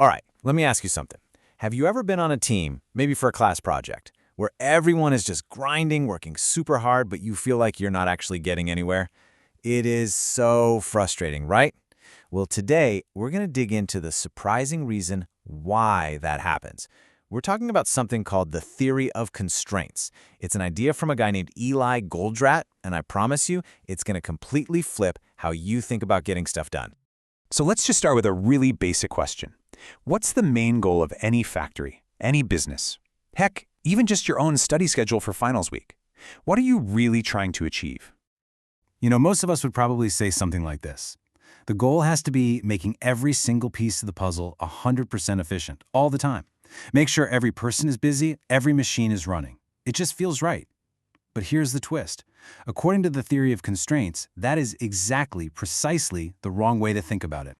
All right, let me ask you something. Have you ever been on a team, maybe for a class project, where everyone is just grinding, working super hard, but you feel like you're not actually getting anywhere? It is so frustrating, right? Well, today, we're going to dig into the surprising reason why that happens. We're talking about something called the theory of constraints. It's an idea from a guy named Eli Goldratt, and I promise you, it's going to completely flip how you think about getting stuff done. So let's just start with a really basic question. What's the main goal of any factory, any business? Heck, even just your own study schedule for finals week. What are you really trying to achieve? Most of us would probably say something like this. The goal has to be making every single piece of the puzzle 100% efficient, all the time. Make sure every person is busy, every machine is running. It just feels right. But here's the twist. According to the theory of constraints, that is precisely the wrong way to think about it.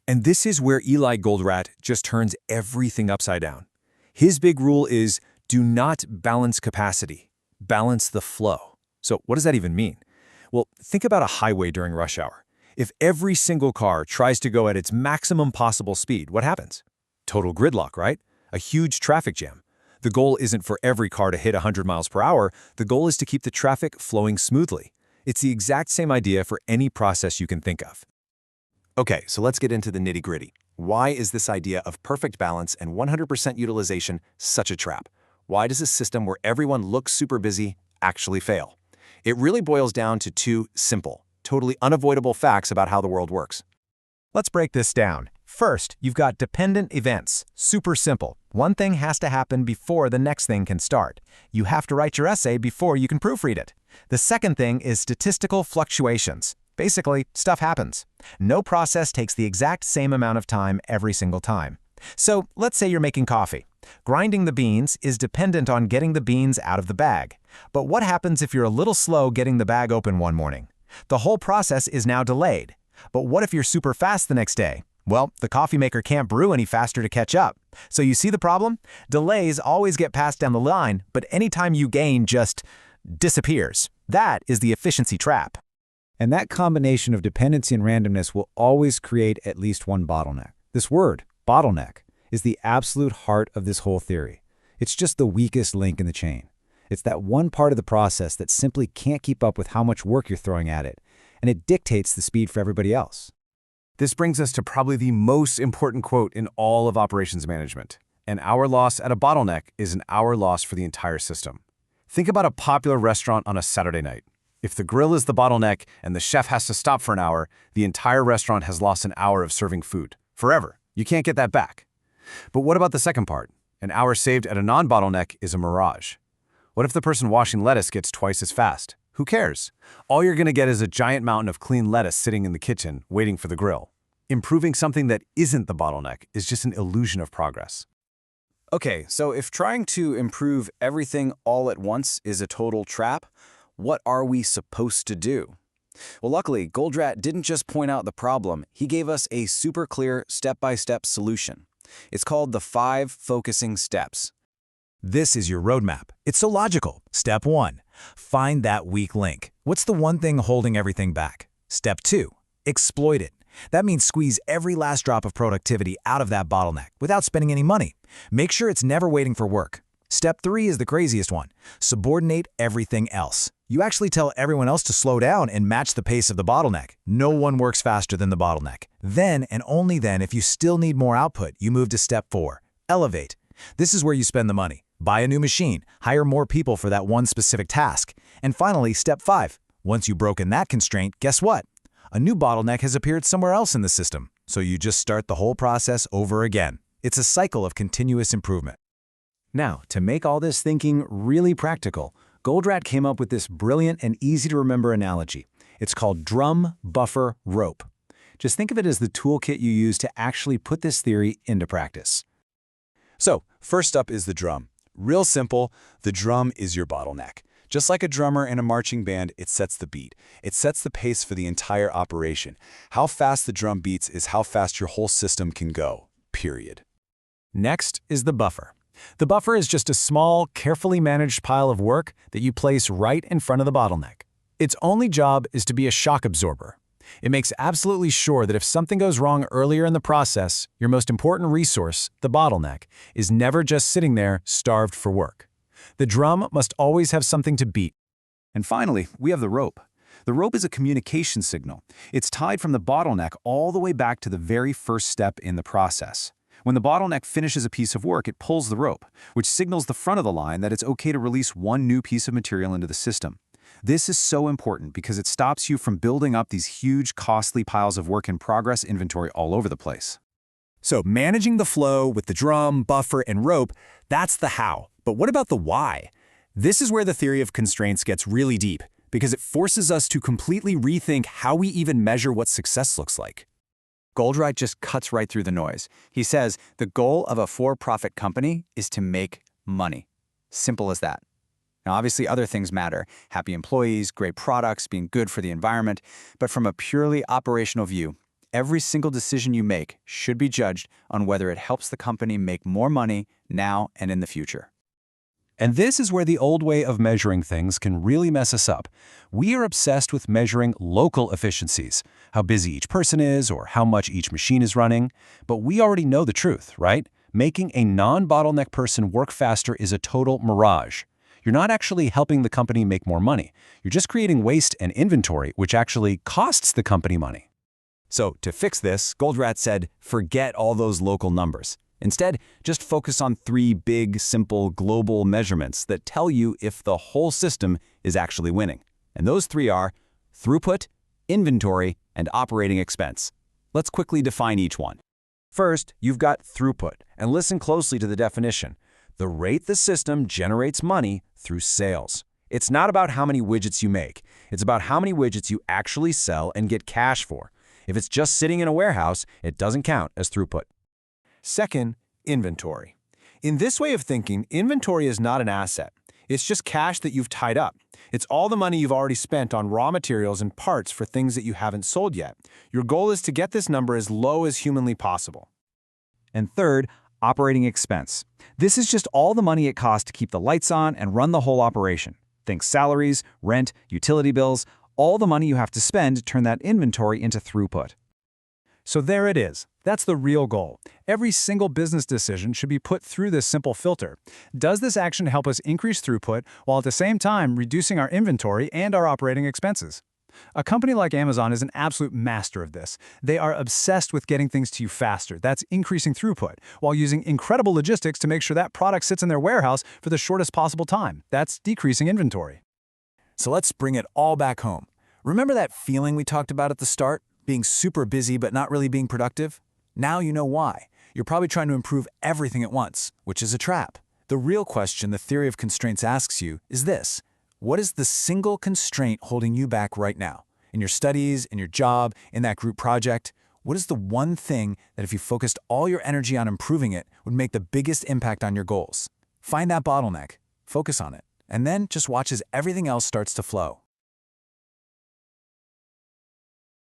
And this is where Eli Goldratt just turns everything upside down. His big rule is do not balance capacity, balance the flow. So what does that even mean? Well, think about a highway during rush hour. If every single car tries to go at its maximum possible speed, what happens? Total gridlock, right? A huge traffic jam. The goal isn't for every car to hit 100 miles per hour. The goal is to keep the traffic flowing smoothly. It's the exact same idea for any process you can think of. Okay, so let's get into the nitty-gritty. Why is this idea of perfect balance and 100% utilization such a trap? Why does a system where everyone looks super busy actually fail? It really boils down to two simple, totally unavoidable facts about how the world works. Let's break this down. First, you've got dependent events. Super simple. One thing has to happen before the next thing can start. You have to write your essay before you can proofread it. The second thing is statistical fluctuations. Basically, stuff happens. No process takes the exact same amount of time every single time. So, let's say you're making coffee. Grinding the beans is dependent on getting the beans out of the bag. But what happens if you're a little slow getting the bag open one morning? The whole process is now delayed. But what if you're super fast the next day? Well, the coffee maker can't brew any faster to catch up. So you see the problem? Delays always get passed down the line, but anytime you gain just disappears. That is the efficiency trap. And that combination of dependency and randomness will always create at least one bottleneck. This word, bottleneck, is the absolute heart of this whole theory. It's just the weakest link in the chain. It's that one part of the process that simply can't keep up with how much work you're throwing at it, and it dictates the speed for everybody else. This brings us to probably the most important quote in all of operations management. An hour loss at a bottleneck is an hour loss for the entire system. Think about a popular restaurant on a Saturday night. If the grill is the bottleneck and the chef has to stop for an hour, the entire restaurant has lost an hour of serving food. Forever. You can't get that back. But what about the second part? An hour saved at a non-bottleneck is a mirage. What if the person washing lettuce gets twice as fast? Who cares? All you're going to get is a giant mountain of clean lettuce sitting in the kitchen, waiting for the grill. Improving something that isn't the bottleneck is just an illusion of progress. Okay, so if trying to improve everything all at once is a total trap, what are we supposed to do? Well, luckily, Goldratt didn't just point out the problem, he gave us a super clear step-by-step solution. It's called the 5 focusing steps. This is your roadmap. It's so logical. Step 1, find that weak link. What's the one thing holding everything back? Step 2, exploit it. That means squeeze every last drop of productivity out of that bottleneck without spending any money. Make sure it's never waiting for work. Step 3 is the craziest one. Subordinate everything else. You actually tell everyone else to slow down and match the pace of the bottleneck. No one works faster than the bottleneck. Then, and only then, if you still need more output, you move to step 4, elevate. This is where you spend the money. Buy a new machine, hire more people for that one specific task. And finally, step 5. Once you've broken that constraint, guess what? A new bottleneck has appeared somewhere else in the system. So you just start the whole process over again. It's a cycle of continuous improvement. Now, to make all this thinking really practical, Goldratt came up with this brilliant and easy-to-remember analogy. It's called drum, buffer, rope. Just think of it as the toolkit you use to actually put this theory into practice. So, first up is the drum. Real simple, the drum is your bottleneck. Just like a drummer in a marching band, it sets the beat. It sets the pace for the entire operation. How fast the drum beats is how fast your whole system can go, period. Next is the buffer. The buffer is just a small, carefully managed pile of work that you place right in front of the bottleneck. Its only job is to be a shock absorber. It makes absolutely sure that if something goes wrong earlier in the process, your most important resource, the bottleneck, is never just sitting there starved for work. The drum must always have something to beat. And finally, we have the rope. The rope is a communication signal. It's tied from the bottleneck all the way back to the very first step in the process. When the bottleneck finishes a piece of work, it pulls the rope, which signals the front of the line that it's okay to release one new piece of material into the system. This is so important because it stops you from building up these huge, costly piles of work in progress inventory all over the place. So managing the flow with the drum, buffer, and rope, that's the how. But what about the why? This is where the theory of constraints gets really deep, because it forces us to completely rethink how we even measure what success looks like. Goldratt just cuts right through the noise. He says the goal of a for-profit company is to make money. Simple as that. Now, obviously, other things matter. Happy employees, great products, being good for the environment. But from a purely operational view, every single decision you make should be judged on whether it helps the company make more money now and in the future. And this is where the old way of measuring things can really mess us up. We are obsessed with measuring local efficiencies, how busy each person is or how much each machine is running. But we already know the truth, right? Making a non-bottleneck person work faster is a total mirage. You're not actually helping the company make more money. You're just creating waste and inventory, which actually costs the company money. So to fix this, Goldratt said, forget all those local numbers. Instead, just focus on 3 big, simple, global measurements that tell you if the whole system is actually winning. And those 3 are throughput, inventory, and operating expense. Let's quickly define each one. First, you've got throughput, and listen closely to the definition. The rate the system generates money through sales. It's not about how many widgets you make. It's about how many widgets you actually sell and get cash for. If it's just sitting in a warehouse, it doesn't count as throughput. Second, inventory. In this way of thinking, inventory is not an asset. It's just cash that you've tied up. It's all the money you've already spent on raw materials and parts for things that you haven't sold yet. Your goal is to get this number as low as humanly possible. And third, operating expense. This is just all the money it costs to keep the lights on and run the whole operation. Think salaries, rent, utility bills, all the money you have to spend to turn that inventory into throughput. So there it is. That's the real goal. Every single business decision should be put through this simple filter. Does this action help us increase throughput while at the same time reducing our inventory and our operating expenses? A company like Amazon is an absolute master of this. They are obsessed with getting things to you faster. That's increasing throughput, while using incredible logistics to make sure that product sits in their warehouse for the shortest possible time. That's decreasing inventory. So let's bring it all back home. Remember that feeling we talked about at the start? Being super busy but not really being productive? Now you know why. You're probably trying to improve everything at once, which is a trap. The real question the theory of constraints asks you is this: what is the single constraint holding you back right now? In your studies, in your job, in that group project? What is the one thing that if you focused all your energy on improving it would make the biggest impact on your goals? Find that bottleneck, focus on it, and then just watch as everything else starts to flow.